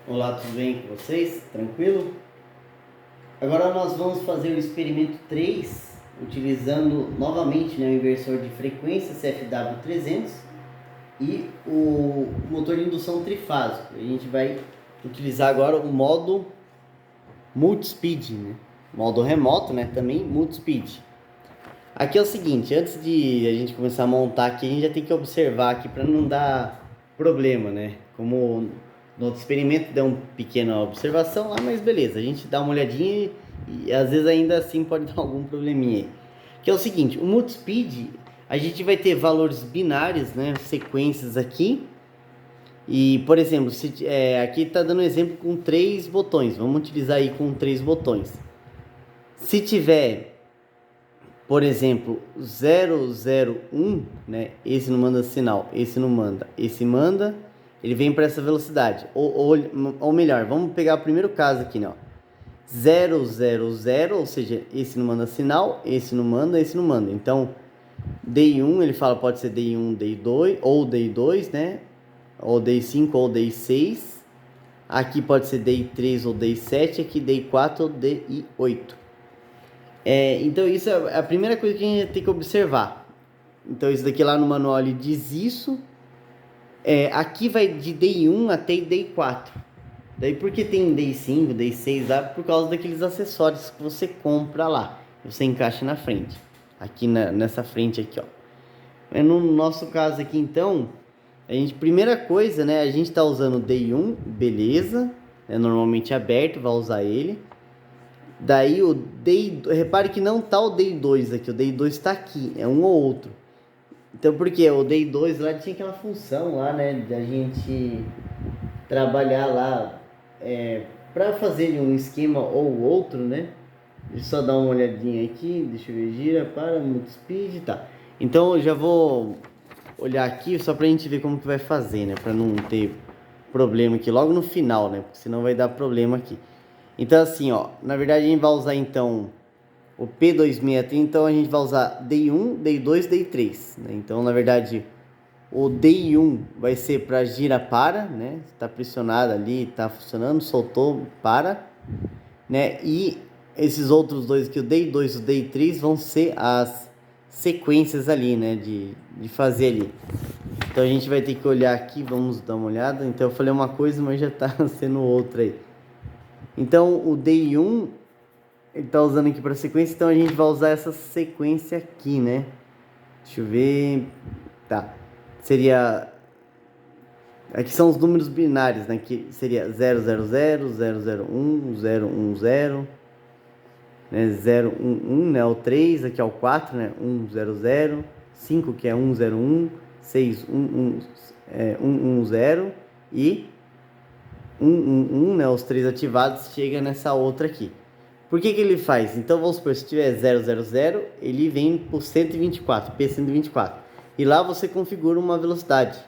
Olá, tudo bem com vocês? Tranquilo? Agora nós vamos fazer o experimento 3, utilizando novamente, o inversor de frequência CFW300 e o motor de indução trifásico. A gente vai utilizar agora o modo multispeed, modo remoto, também multispeed. Aqui é o seguinte, antes de a gente começar a montar aqui, a gente já tem que observar aqui para não dar problema, Como no outro experimento deu uma pequena observação lá, mas beleza, a gente dá uma olhadinha e às vezes ainda assim pode dar algum probleminha aí. Que é o seguinte, o multispeed, a gente vai ter valores binários, sequências aqui. E, por exemplo, aqui está dando um exemplo com 3 botões, vamos utilizar aí com 3 botões. Se tiver, por exemplo, 001, esse não manda sinal, esse não manda, esse manda, ele vem para essa velocidade. Ou melhor, vamos pegar o primeiro caso aqui, 000, ou seja, esse não manda sinal, esse não manda, esse não manda. Então, DI1, ele fala, pode ser DI1, DI2, ou DI2, ou DI5 ou DI6. Aqui pode ser DI3 ou DI7, aqui DI4 ou DI8. Então isso é a primeira coisa que a gente tem que observar. Então isso daqui lá no manual ele diz isso. Aqui vai de DI1 até DI4. Daí por que tem DI5, DI6 lá? Por causa daqueles acessórios que você compra lá. Você encaixa na frente. Aqui nessa frente aqui, ó. No nosso caso aqui então, primeira coisa, a gente está usando DI1, beleza. Normalmente aberto, vai usar ele. Daí o DI2, repare que não tá o DI2 aqui, o DI2 está aqui, é um ou outro. Então por quê? O DI2 lá tinha aquela função lá, da gente trabalhar lá para fazer um esquema ou outro, Deixa eu só dar uma olhadinha aqui, deixa eu ver, gira para multispeed, tá. Então eu já vou olhar aqui só pra gente ver como que vai fazer, para não ter problema aqui logo no final, porque senão vai dar problema aqui. Então assim, ó, na verdade a gente vai usar então o P263, então a gente vai usar DI1, DI2, DI3, Então na verdade o DI1 vai ser para gira para, Está pressionado ali, está funcionando, soltou, para, E esses outros dois aqui, o DI2 e o DI3, vão ser as sequências ali, de fazer ali. Então a gente vai ter que olhar aqui, vamos dar uma olhada. Então eu falei uma coisa, mas já está sendo outra aí. Então o DI1 ele está usando aqui para sequência, então a gente vai usar essa sequência aqui, Deixa eu ver. Tá. Seria. Aqui são os números binários, Que seria 000, 001, 010, 011, o 3, aqui é o 4, 100, 5 que é 101, 6, 110 e 111, os 3 ativados, chega nessa outra aqui. Por que ele faz? Então vamos supor, se tiver 000, ele vem por 124, P124. E lá você configura uma velocidade.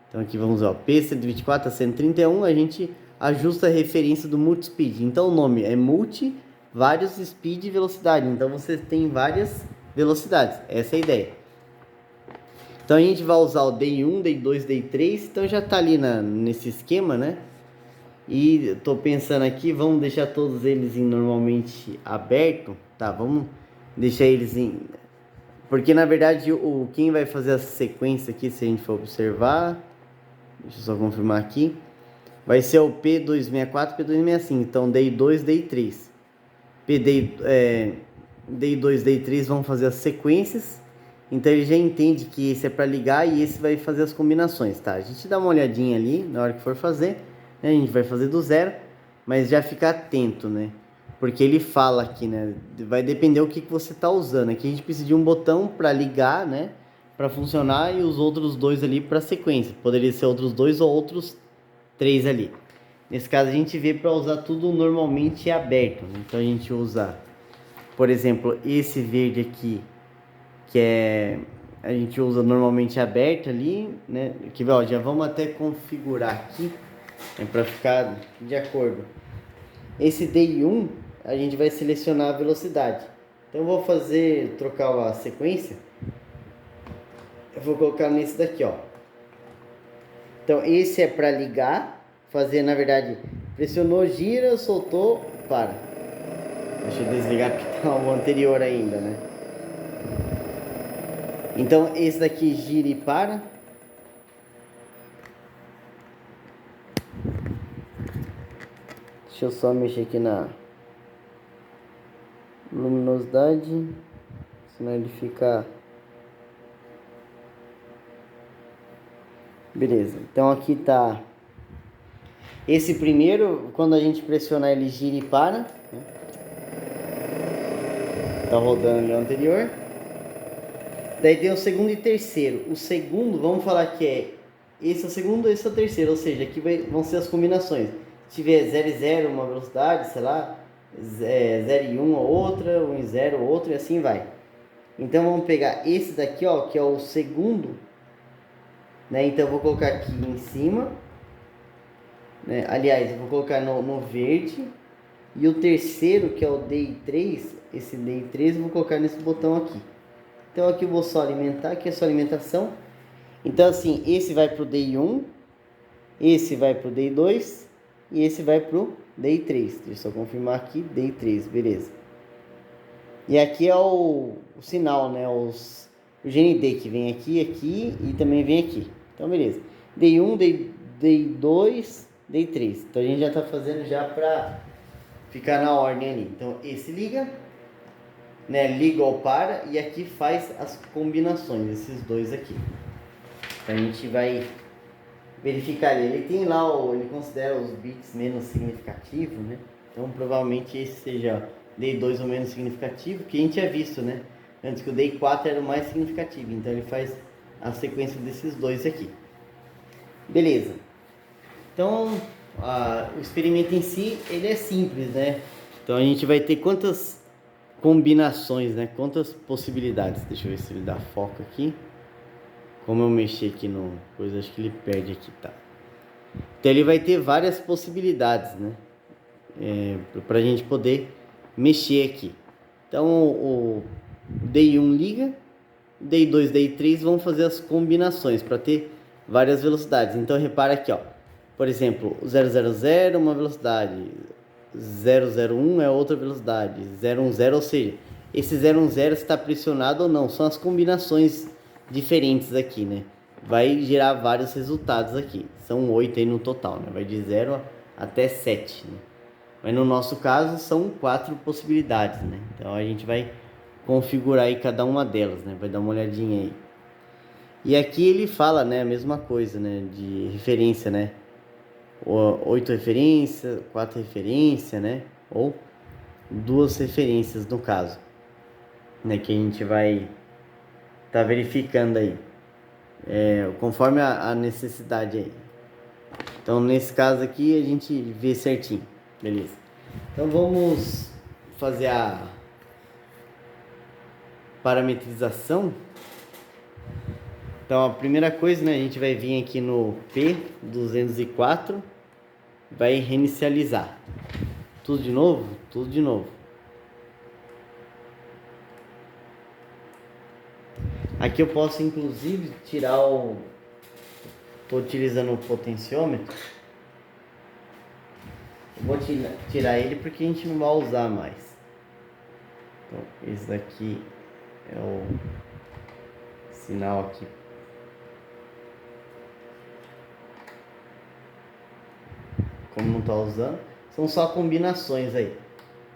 Então aqui vamos ver, P124 a 131, a gente ajusta a referência do multispeed. Então o nome é multi, vários speed e velocidade. Então você tem várias velocidades, essa é a ideia. Então a gente vai usar o DI1, DI2, DI3, então já está ali nesse esquema, E estou pensando aqui, vamos deixar todos eles em normalmente aberto, tá? Vamos deixar eles em... Porque na verdade quem vai fazer a sequência aqui, se a gente for observar, deixa eu só confirmar aqui, vai ser o P264, P265, então DI2, DI3. DI2, DI3 vão fazer as sequências, então ele já entende que esse é para ligar e esse vai fazer as combinações, tá? A gente dá uma olhadinha ali na hora que for fazer, a gente vai fazer do zero, mas já fica atento, Porque ele fala aqui, vai depender do que você está usando. Aqui a gente precisa de um botão para ligar, para funcionar e os outros dois ali para sequência. Poderia ser outros dois ou outros 3 ali. Nesse caso a gente vê para usar tudo normalmente aberto. Então a gente usa, por exemplo, esse verde aqui, a gente usa normalmente aberto ali, Aqui, ó, já vamos até configurar aqui, para ficar de acordo. Esse DI1 a gente vai selecionar a velocidade. Então eu vou trocar a sequência. Eu vou colocar nesse daqui, ó. Então esse é para ligar, fazer, na verdade, pressionou, gira, soltou, para. Deixa eu desligar porque tá o anterior ainda, né? Então esse daqui gira e para. Deixa eu só mexer aqui na luminosidade, senão ele fica... Beleza, então aqui tá esse primeiro, quando a gente pressionar ele gira e para, né? Tá rodando ali o anterior. Daí tem o segundo e terceiro. O segundo, vamos falar que é esse é o segundo, esse é o terceiro, ou seja, aqui vão ser as combinações. Se tiver 0 e 0 uma velocidade, sei lá, 0 e 1 outra, 1 e 0 outra, e assim vai. Então vamos pegar esse daqui, ó, que é o segundo, né? Então eu vou colocar aqui em cima, né? Aliás, eu vou colocar no verde. E o terceiro, que é o DI3, esse DI3 eu vou colocar nesse botão aqui. Então aqui eu vou só alimentar, aqui é só alimentação. Então assim, esse vai pro DI1, esse vai pro DI2 e esse vai pro DI3. Deixa eu só confirmar aqui, DI3, beleza. E aqui é o sinal, né? O GND que vem aqui, aqui e também vem aqui. Então beleza. DI1, DI2, DI3. Então a gente já está fazendo já para ficar na ordem ali. Então esse liga, né? Liga ou para, e aqui faz as combinações, esses dois aqui. Então a gente vai verificar ali. Ele tem lá, ele considera os bits menos significativos, né? Então provavelmente esse seja DI2 ou menos significativo, que a gente tinha visto, né? Antes que o DI4 era o mais significativo. Então ele faz a sequência desses dois aqui. Beleza. Então o experimento em si, ele é simples, né? Então a gente vai ter quantas combinações, né? Quantas possibilidades. Deixa eu ver se ele dá foco aqui. Como eu mexi aqui no coisa, acho que ele perde aqui, tá? Então ele vai ter várias possibilidades, né? Pra gente poder mexer aqui. Então o DI1 liga, DI2, DI3 vão fazer as combinações para ter várias velocidades. Então repara aqui, ó. Por exemplo, o 000 é uma velocidade, 001 é outra velocidade, 010, ou seja, esse 010 está pressionado ou não, são as combinações diferentes aqui, né? Vai gerar vários resultados aqui, são 8 aí no total, né? Vai de 0 até 7, né? Mas no nosso caso são 4 possibilidades, né? Então a gente vai configurar aí cada uma delas, né? Vai dar uma olhadinha aí. E aqui ele fala, né, a mesma coisa, né, de referência, né? 8 referências, 4 referências, né? Ou 2 referências no caso, né? Que a gente vai tá verificando aí, conforme a necessidade aí. Então nesse caso aqui a gente vê certinho, beleza? Então vamos fazer a parametrização. Então a primeira coisa, né, a gente vai vir aqui no P204, vai reinicializar. Tudo de novo? Tudo de novo. Aqui eu posso inclusive tirar Estou utilizando o potenciômetro. Eu vou tirar ele porque a gente não vai usar mais. Então esse daqui é o sinal aqui. Como não está usando, são só combinações aí.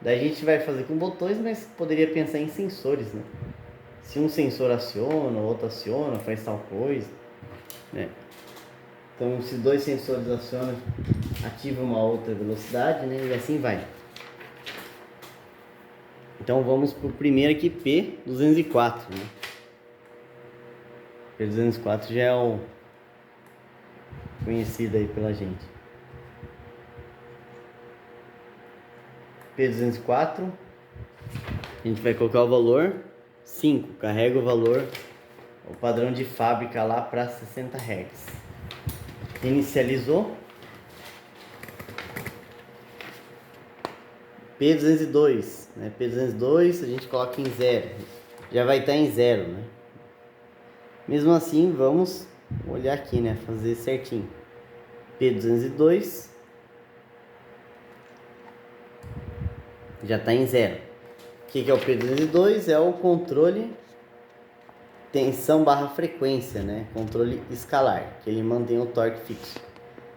Daí a gente vai fazer com botões, mas poderia pensar em sensores, né? Se um sensor aciona, o outro aciona, faz tal coisa, né? Então, se 2 sensores acionam, ativa uma outra velocidade, né? E assim vai. Então, vamos para o primeiro aqui, P204, né? P204 já é o conhecido aí pela gente. P204, a gente vai colocar o valor 5, carrega o valor, o padrão de fábrica lá para 60 Hz. Inicializou. P202, né? P202 a gente coloca em 0, já vai estar em 0, né? Mesmo assim, vamos olhar aqui, né? Fazer certinho. P202 já está em 0. O que é o P202? É o controle tensão barra frequência, né? Controle escalar, que ele mantém o torque fixo.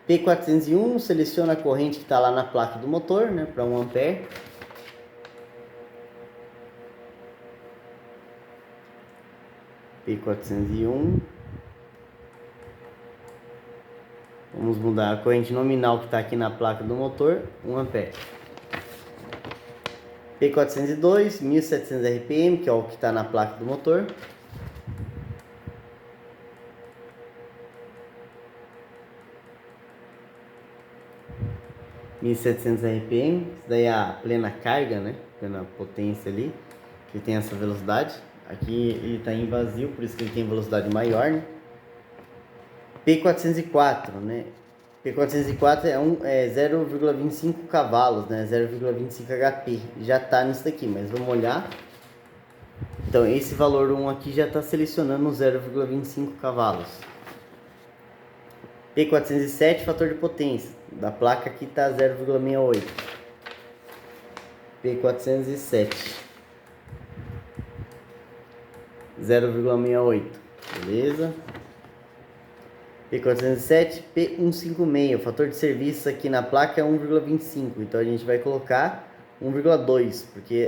P401 seleciona a corrente que está lá na placa do motor, né? Para 1 ampere. P401. Vamos mudar a corrente nominal que está aqui na placa do motor, 1 ampere. P402, 1700 RPM, que é o que está na placa do motor. (1700 RPM), isso daí é a plena carga, né? Plena potência ali, que tem essa velocidade. Aqui ele está em vazio, por isso que ele tem velocidade maior, né? P404, né? P404 é 0,25 cavalos, né? 0,25 HP. Já está nisso daqui, mas vamos olhar. Então esse valor 1 aqui já está selecionando 0,25 cavalos. P407, fator de potência. Da placa aqui está 0,68. P407. 0,68. Beleza? P407, P156. O fator de serviço aqui na placa é 1,25. Então a gente vai colocar 1,2. Porque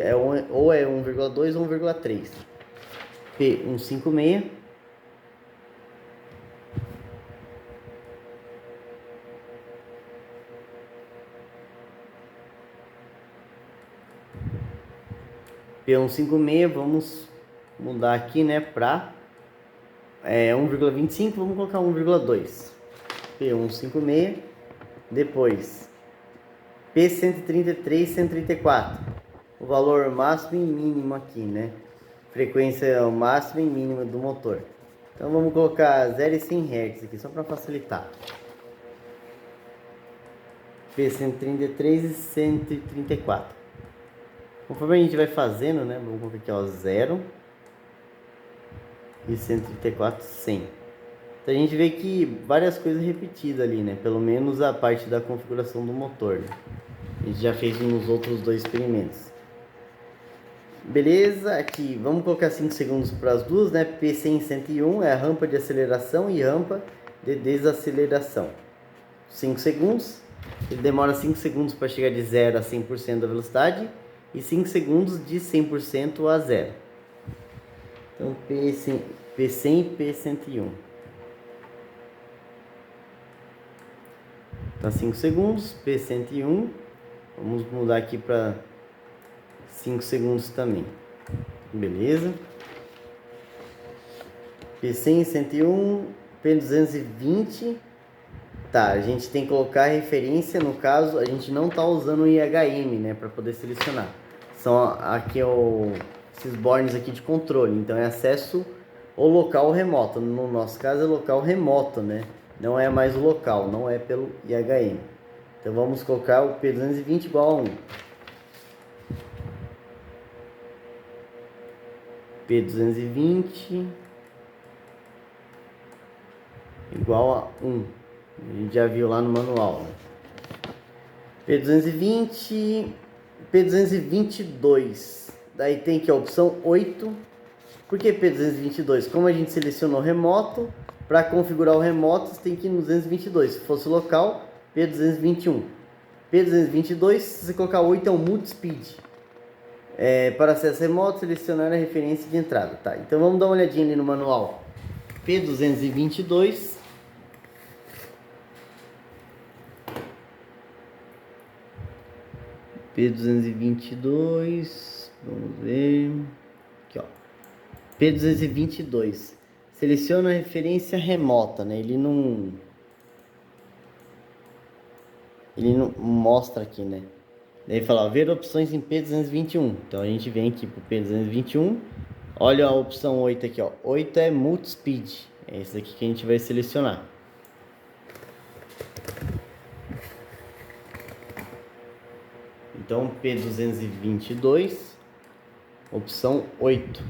ou é 1,2 ou 1,3. P156. P156, vamos mudar aqui, né, para 1,25, vamos colocar 1,2. P156, depois P133, 134, o valor máximo e mínimo aqui, né, frequência máxima e mínima do motor. Então vamos colocar 0,100 Hz aqui, só para facilitar. P133 e 134. Conforme a gente vai fazendo, né? Vamos colocar aqui, ó, 0 e 134, 100. Então a gente vê que várias coisas repetidas ali, né? Pelo menos a parte da configuração do motor, né? A gente já fez nos outros dois experimentos. Beleza, aqui vamos colocar 5 segundos para as duas, né? P100 e 101 é a rampa de aceleração e rampa de desaceleração. 5 segundos, ele demora 5 segundos para chegar de 0 a 100% da velocidade. E 5 segundos de 100% a 0. Então P100 e P101. Tá 5 segundos, P101. Vamos mudar aqui para 5 segundos também. Beleza? P100 e 101, P220. Tá, a gente tem que colocar a referência, no caso, a gente não tá usando o IHM, né, para poder selecionar. São aqui esses bornes aqui de controle, então é acesso ao local remoto. No nosso caso é local remoto, né? Não é mais o local, não é pelo IHM. Então vamos colocar o P220 igual a 1. P220 igual a 1. A gente já viu lá no manual, né? P220, P222. Daí tem que a opção 8. Por que P222? Como a gente selecionou remoto, para configurar o remoto você tem que ir no 222. Se fosse local, P221. P222, se você colocar 8 é um multispeed. Para acesso remoto, selecionar a referência de entrada. Tá, então vamos dar uma olhadinha ali no manual. P222. P222, vamos ver, aqui ó, P222, seleciona a referência remota, né, ele não mostra aqui, né, daí fala, ó, ver opções em P221, então a gente vem aqui pro P221, olha a opção 8 aqui, ó, 8 é multispeed, é esse aqui que a gente vai selecionar. Então, P222, opção 8.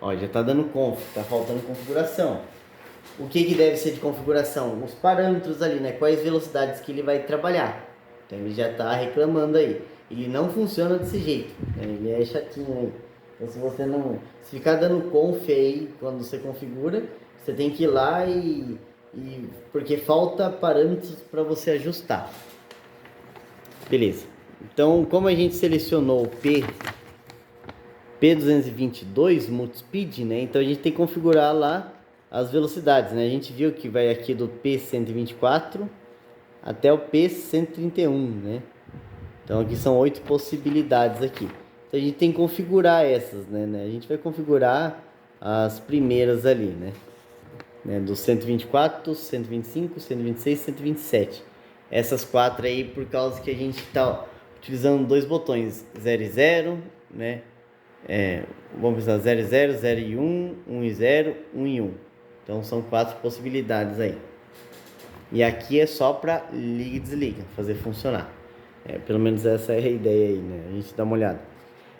Ó, já tá dando conf, tá faltando configuração. o que deve ser de configuração? Os parâmetros ali, né? Quais velocidades que ele vai trabalhar. Então ele já está reclamando aí. Ele não funciona desse jeito, né? Ele é chatinho aí. Então se você não... Se ficar dando conf aí quando você configura, você tem que ir lá porque falta parâmetros para você ajustar. Beleza. Então, como a gente selecionou o P222 Multispeed, né? Então a gente tem que configurar lá as velocidades, né? A gente viu que vai aqui do P124 até o P131, né? Então aqui são 8 possibilidades aqui. Então a gente tem que configurar essas, né? A gente vai configurar as primeiras ali, né? Do 124, 125, 126, 127. Essas 4 aí por causa que a gente está utilizando dois botões, 0 e 0, né? Vamos pensar 0 e 0, 0 e 1, 1 e 0, 1 e 1. Então são 4 possibilidades aí. E aqui é só para liga e desliga, fazer funcionar. Pelo menos essa é a ideia aí, né? A gente dá uma olhada.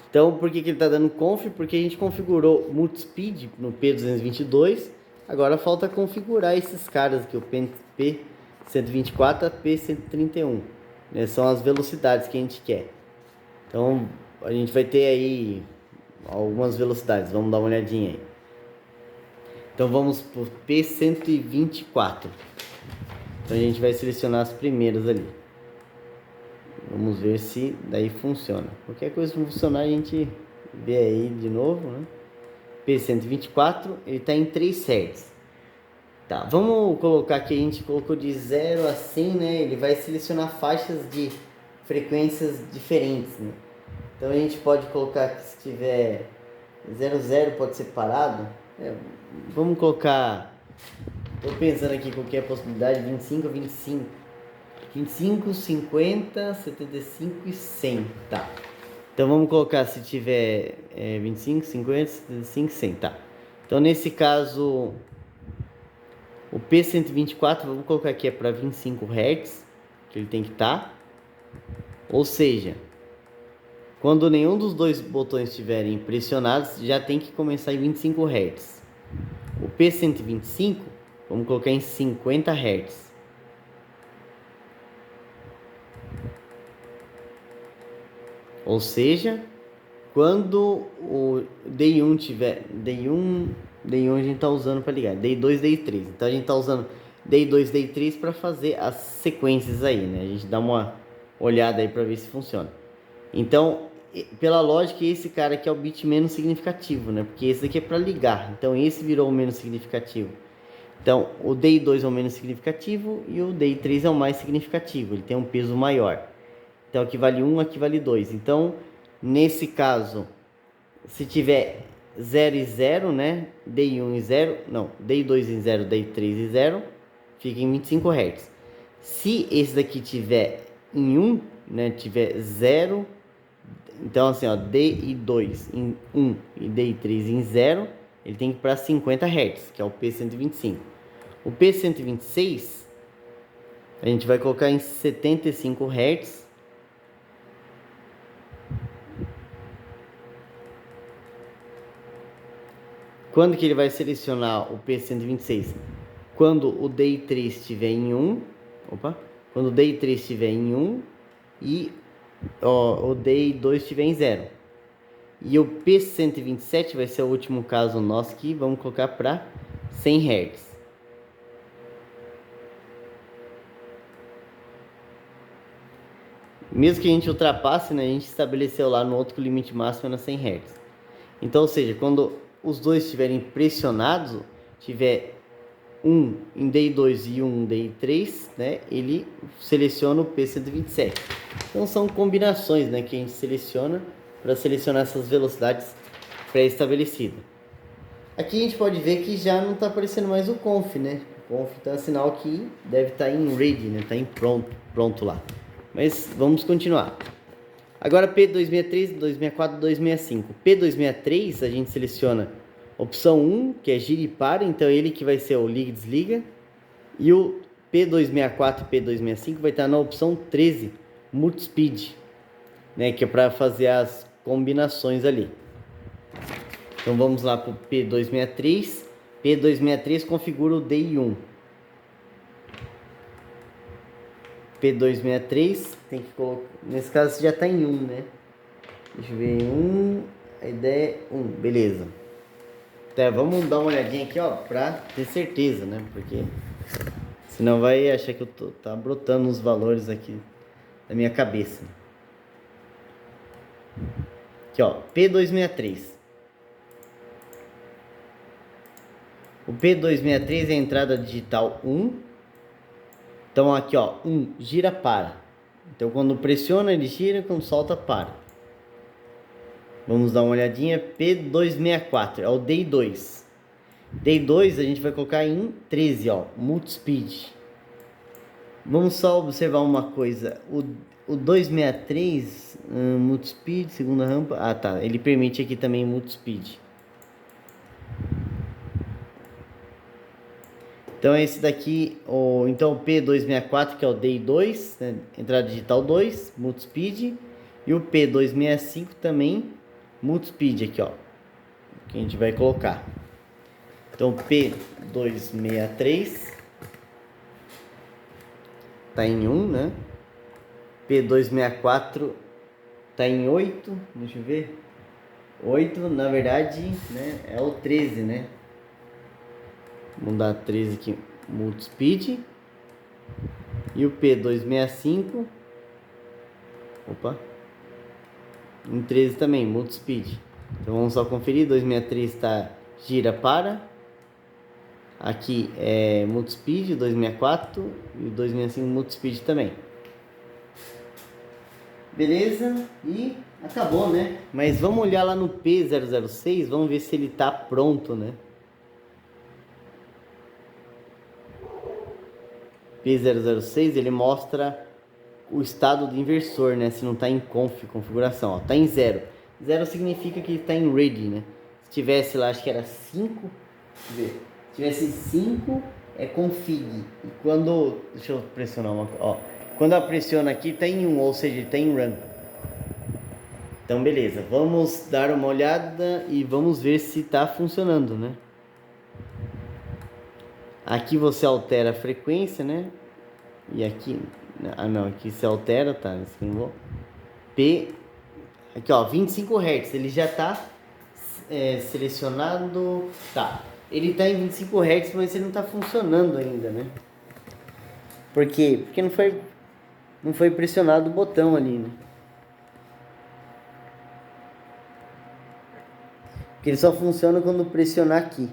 Então, por que ele está dando conf? Porque a gente configurou Multispeed no P222. Agora falta configurar esses caras aqui, o P124 a P131. Né? São as velocidades que a gente quer. Então, a gente vai ter aí algumas velocidades. Vamos dar uma olhadinha aí. Então, vamos para o P124. Então, a gente vai selecionar as primeiras ali. Vamos ver se daí funciona. Qualquer coisa que funcionar, a gente vê aí de novo, né? P124, ele está em 3 Hz. Tá, vamos colocar que a gente colocou de 0 a 100, né? Ele vai selecionar faixas de frequências diferentes, né? Então a gente pode colocar que se tiver 00 pode ser parado. Vamos colocar, estou pensando aqui qualquer possibilidade, 25 a 25. 25, 50, 75 e 100, tá. Então vamos colocar se tiver 25, 50, 75 e 100, tá. Então nesse caso, o P124, vamos colocar aqui para 25 Hz, que ele tem que estar. Ou seja, quando nenhum dos dois botões estiverem pressionados, já tem que começar em 25 Hz. O P125, vamos colocar em 50 Hz. Ou seja, quando o DI1 tiver... DI1 a gente está usando para ligar. DI2, DI3. Então a gente está usando DI2, DI3 para fazer as sequências aí, né? A gente dá uma olhada aí para ver se funciona. Então, pela lógica, esse cara aqui é o bit menos significativo, né? Porque esse aqui é para ligar. Então esse virou o menos significativo. Então o DI2 é o menos significativo e o DI3 é o mais significativo. Ele tem um peso maior. Então aqui vale 1, aqui vale 2. Então, nesse caso, se tiver 0 e 0, né? DI1 e 0, não, DI2 e 0, DI3 e 0, fica em 25 Hz. Se esse daqui tiver em 1, né? Tiver 0, então assim, ó, DI2 em 1 e DI3 em 0, ele tem que ir para 50 Hz, que é o P125. O P126, a gente vai colocar em 75 Hz. Quando que ele vai selecionar o P126? Quando o DI3 estiver em 1, quando o DI3 estiver em 1 e o DI2 estiver em 0. E o P127 vai ser o último caso nosso aqui, vamos colocar para 100 Hz. Mesmo que a gente ultrapasse, né, a gente estabeleceu lá no outro limite máximo na 100 Hz. Então, ou seja, quando os dois estiverem pressionados, tiver um em DI2 e um em DI3, né, ele seleciona o P127. Então são combinações, né, que a gente seleciona para selecionar essas velocidades pré-estabelecidas. Aqui a gente pode ver que já não está aparecendo mais o conf, né? O conf então é sinal que deve estar em ready, né? Está em pronto lá. Mas vamos continuar. Agora P263, 264, 265. P263 a gente seleciona opção 1, que é gira e para, então ele que vai ser o liga e desliga. E o P264 e P265 vai estar na opção 13, Multispeed, né, que é para fazer as combinações ali. Então vamos lá para o P263. P263 configura o DI1. P263 tem que colocar. Nesse caso já está em 1, né? Deixa eu ver, 1. A ideia é 1, beleza. Então vamos dar uma olhadinha aqui, ó, pra ter certeza, né? Porque senão vai achar que eu tá brotando os valores aqui da minha cabeça. Aqui, ó, P263. O P263 é a entrada digital 1. Então aqui, ó, 1 gira para. Então quando pressiona ele gira, quando solta para. Vamos dar uma olhadinha. P264 é o DI2. DI2 a gente vai colocar em 13, ó, multispeed. Vamos só observar uma coisa. O 263 multispeed, segunda rampa. Ah, tá. Ele permite aqui também multispeed. Então esse daqui, então o P264 que é o DI2, né, entrada digital 2, multispeed, e o P265 também multispeed aqui, ó, que a gente vai colocar. Então P263 tá em 1, né? P264 tá em 8, deixa eu ver. 8, na verdade, né, é o 13, né? Vamos dar 13 aqui, multispeed. E o P265, opa, em 13 também, multispeed. Então vamos só conferir, 263 está gira para. Aqui é multispeed, 264 e o 265 multispeed também. Beleza? E acabou, né? Mas vamos olhar lá no P006, vamos ver se ele tá pronto, né? P006 ele mostra o estado do inversor, né? Se não está em configuração, ó, tá em 0. 0 significa que ele está em ready, né? Se tivesse lá, acho que era 5, deixa eu ver. Se tivesse 5 é config. E quando, deixa eu pressionar uma, ó, quando eu pressiono aqui está em 1, ou seja, ele está em run. Então beleza, vamos dar uma olhada e vamos ver se está funcionando, né? Aqui você altera a frequência, né? E aqui, ah não, aqui se altera, tá? P, aqui ó, 25 Hz, ele já tá selecionado, tá? Ele tá em 25 Hz, mas ele não tá funcionando ainda, né? Por quê? Porque não foi pressionado o botão ali, né? Porque ele só funciona quando pressionar aqui.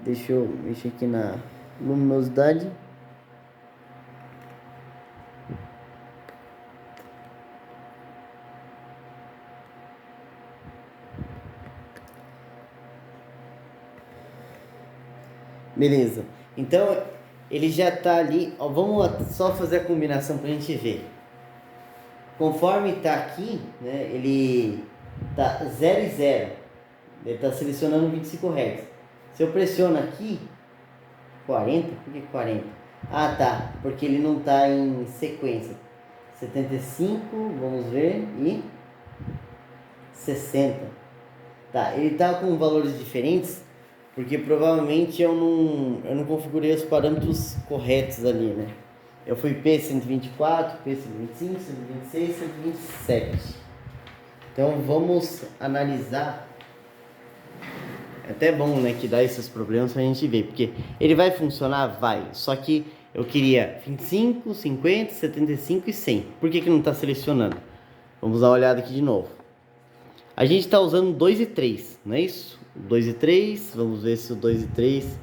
Deixa eu mexer aqui na luminosidade. Beleza. Então ele já tá ali. Ó, vamos só fazer a combinação pra gente ver. Conforme tá aqui, né? Ele tá 0 e 0. Ele tá selecionando 25 Hz. Se eu pressiono aqui 40, por que 40? Ah, tá, porque ele não tá em sequência. 75, vamos ver, e 60. Tá, ele tá com valores diferentes, porque provavelmente eu não configurei os parâmetros corretos ali, né? Eu fui P124, P125, 126, 127. Então vamos analisar. É até bom, né, que dá esses problemas pra gente ver, porque ele vai funcionar? Vai, só que eu queria 25, 50, 75 e 100. Por que não está selecionando? Vamos dar uma olhada aqui de novo. A gente está usando 2 e 3, não é isso? 2 e 3, vamos ver se o 2 e 3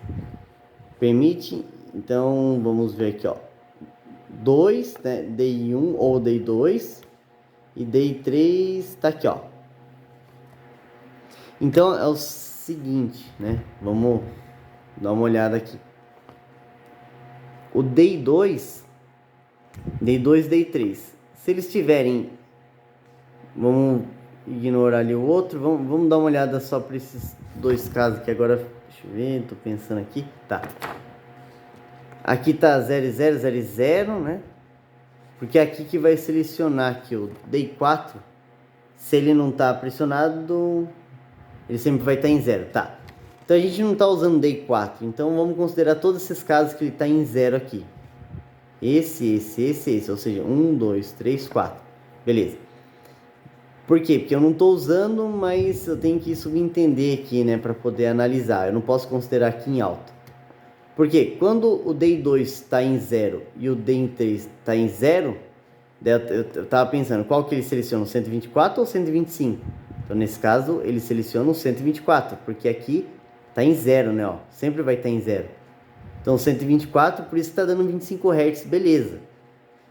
permite. Então vamos ver aqui, ó. 2, né, DI1 ou DI2 e DI3 está aqui, ó. Então é o seguinte, né? Vamos dar uma olhada aqui. O DI2, DI3, se eles tiverem, vamos ignorar ali o outro, vamos dar uma olhada só para esses dois casos aqui agora. Deixa eu ver, tô pensando aqui, tá. Aqui tá 0000, né? Porque é aqui que vai selecionar aqui o DI4, se ele não tá pressionado, ele sempre vai estar em 0, tá? Então a gente não está usando day 4, então vamos considerar todos esses casos que ele está em 0 aqui. Esse, ou seja, 1, 2, 3, 4. Beleza. Por quê? Porque eu não estou usando, mas eu tenho que subentender aqui, né, para poder analisar. Eu não posso considerar aqui em alto. Porque quando o day 2 está em 0 e o day 3 está em 0, eu estava pensando, qual que ele seleciona, o 124 ou o 125? Então, nesse caso, ele seleciona o 124, porque aqui está em 0, né? Ó, sempre vai estar em 0. Então, 124, por isso está dando 25 Hz, beleza.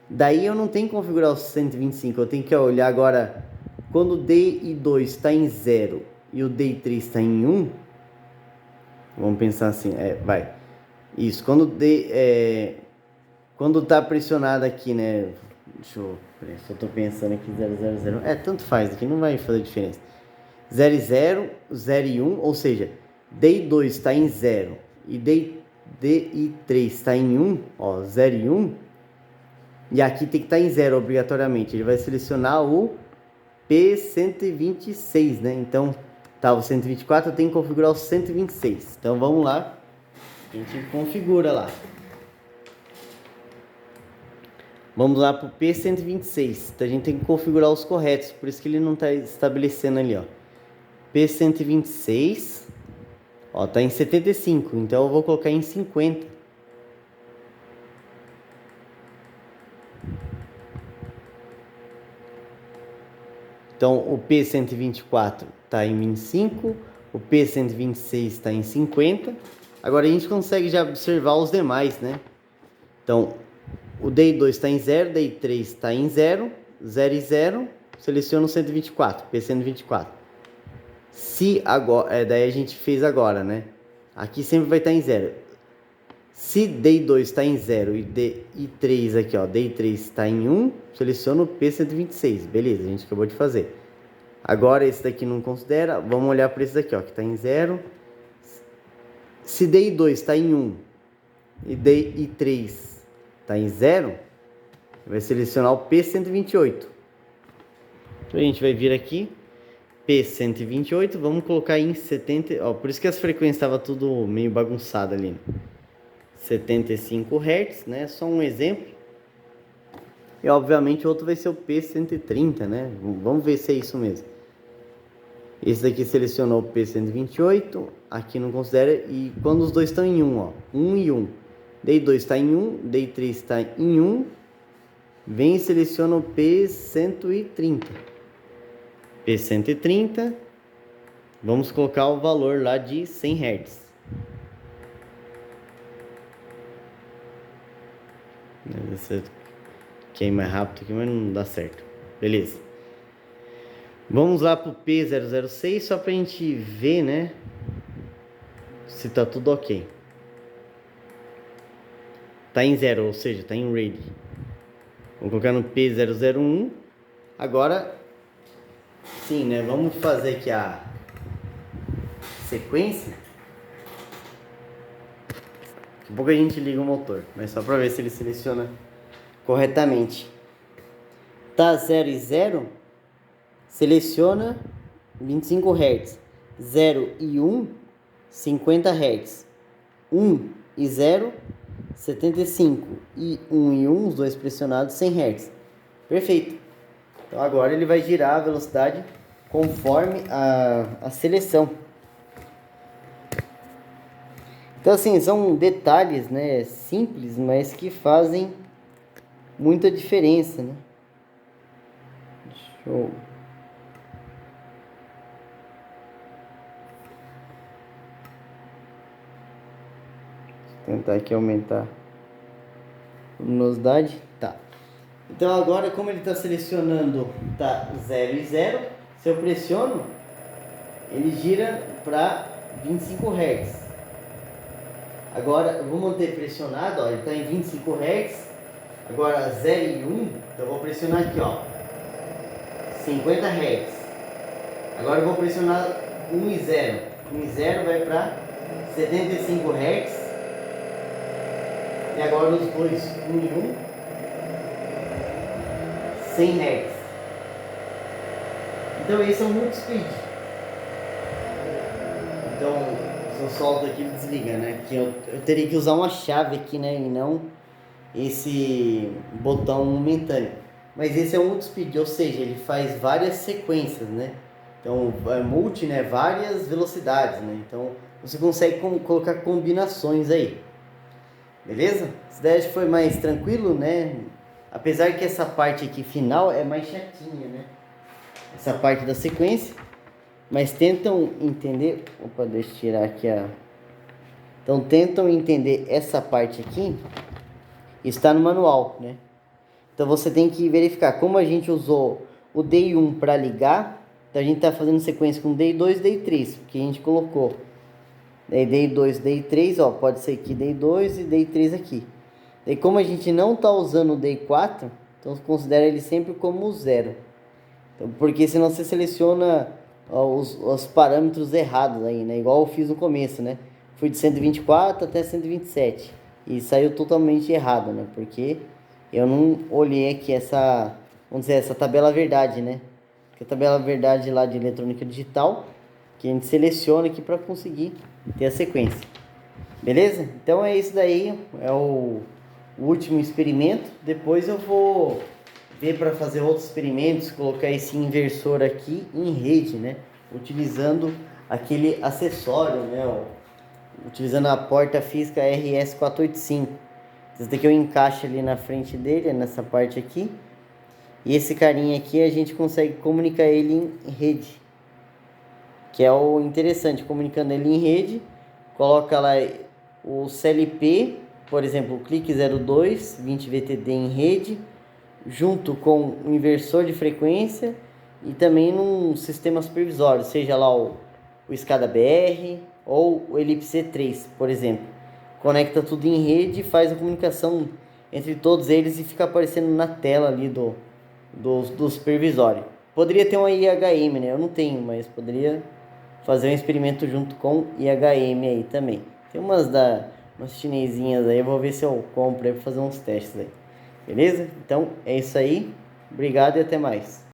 Daí eu não tenho que configurar o 125, eu tenho que olhar agora, quando o DI2 está em 0 e o DI3 está em 1, vamos pensar assim, vai. Isso, quando está pressionado aqui, né? Deixa eu estou pensando aqui, 000. Tanto faz, aqui não vai fazer diferença. 00, 0 e 1, ou seja, DI2 está em 0 e DI3 está em 1, ó, 0 e 1. E aqui tem que estar em 0 obrigatoriamente. Ele vai selecionar o P126, né? Então, tá, o 124 eu tenho que configurar o 126. Então, vamos lá. A gente configura lá. Vamos lá para o P126. Então, a gente tem que configurar os corretos. Por isso que ele não está estabelecendo ali, ó. P126. Ó, tá em 75. Então, eu vou colocar em 50. Então, o P124 está em 25, o P126 está em 50. Agora, a gente consegue já observar os demais, né? Então, o DI2 está em 0, DI3 está em 0, 0 e 0, seleciona o 124, P124. Se agora, daí a gente fez agora, né? Aqui sempre vai estar em 0. Se DI2 está em 0 e DI3 aqui, ó, DI3 está em 1, seleciona o P126. Beleza, a gente acabou de fazer. Agora esse daqui não considera, vamos olhar para esse daqui, ó, que está em 0. Se DI2 está em 1 e DI3 está em 0, vai selecionar o P128. Então a gente vai vir aqui, P128, vamos colocar em 70, ó, por isso que as frequências estavam tudo meio bagunçado ali, né? 75 Hz, né? Só um exemplo. E obviamente o outro vai ser o P130, né? Vamos ver se é isso mesmo. Esse daqui selecionou o P128, aqui não considera. E quando os dois estão em 1, ó, 1 e 1. DI2 está em 1, DI3 está em 1. Vem e seleciona o P130. P130. Vamos colocar o valor lá de 100 Hz. Você quer ir mais rápido aqui, mas não dá certo. Beleza. Vamos lá pro P006 só pra gente ver, né? Se tá tudo ok. Tá em 0, ou seja, tá em ready. Vamos colocar no P001. Agora, sim, né? Vamos fazer aqui a sequência. Daqui a pouco a gente liga o motor, mas só pra ver se ele seleciona corretamente. Tá 0 e 0, seleciona 25 Hz. 0 e 1, 50 Hz. 1 e 0, 75. E 1 e 1, os dois pressionados, 100 Hz. Perfeito. Então agora ele vai girar a velocidade conforme a seleção. Então assim, são detalhes, né, simples, mas que fazem muita diferença, né? Deixa eu... tentar aqui aumentar a luminosidade. Tá. Então agora, como ele está selecionando, tá 0 e 0, se eu pressiono, ele gira para 25 Hz. Agora, eu vou manter pressionado, ó, ele está em 25 Hz. Agora 0 e 1, então eu vou pressionar aqui, ó, 50 Hz. Agora eu vou pressionar 1 e 0. 1 e 0 vai para 75 Hz. E agora os dois, 1 e 1, 100 Hz. Então esse é o multispeed. Então, Se eu solto aqui, ele desliga, né? Que eu teria que usar uma chave aqui, né? E não esse botão momentâneo. Mas esse é um multispeed, ou seja, ele faz várias sequências, né? Então, é multi, né? Várias velocidades, né? Então, você consegue colocar combinações aí. Beleza? Esse daí acho que foi mais tranquilo, né? Apesar que essa parte aqui final é mais chatinha, né? Essa parte da sequência. Mas tentam entender... Opa, deixa eu tirar aqui a... Então, tentam entender essa parte aqui. Está no manual, né? Então, você tem que verificar. Como a gente usou o DI 1 para ligar, então a gente está fazendo sequência com DI 2 e DI 3, porque a gente colocou. Daí DI 2, DI 3, ó, pode ser aqui DI 2 e DI 3 aqui. Daí, como a gente não está usando o DI 4, então considera ele sempre como 0. Então, porque senão você seleciona os parâmetros errados aí, né? Igual eu fiz no começo, né? Fui de 124 até 127 e saiu totalmente errado, né? Porque eu não olhei aqui essa, vamos dizer, essa tabela verdade, né? Que é a tabela verdade lá de eletrônica digital, que a gente seleciona aqui para conseguir ter a sequência. Beleza? Então é isso daí, é o último experimento. Depois eu vou ver para fazer outros experimentos, colocar esse inversor aqui em rede, né? Utilizando aquele acessório, né? Utilizando a porta física RS485. Esse daqui eu encaixo ali na frente dele, nessa parte aqui. E esse carinha aqui a gente consegue comunicar ele em rede. Que é o interessante, comunicando ele em rede. Coloca lá o CLP, por exemplo, o clique 02, 20 VTD em rede, junto com o inversor de frequência e também num sistema supervisório, seja lá o SCADA BR ou o Elipse 3, por exemplo. Conecta tudo em rede e faz a comunicação entre todos eles e fica aparecendo na tela ali do supervisório. Poderia ter uma IHM, né? Eu não tenho, mas poderia fazer um experimento junto com IHM aí também. Tem umas chinesinhas aí, eu vou ver se eu compro aí para fazer uns testes aí. Beleza? Então é isso aí. Obrigado e até mais.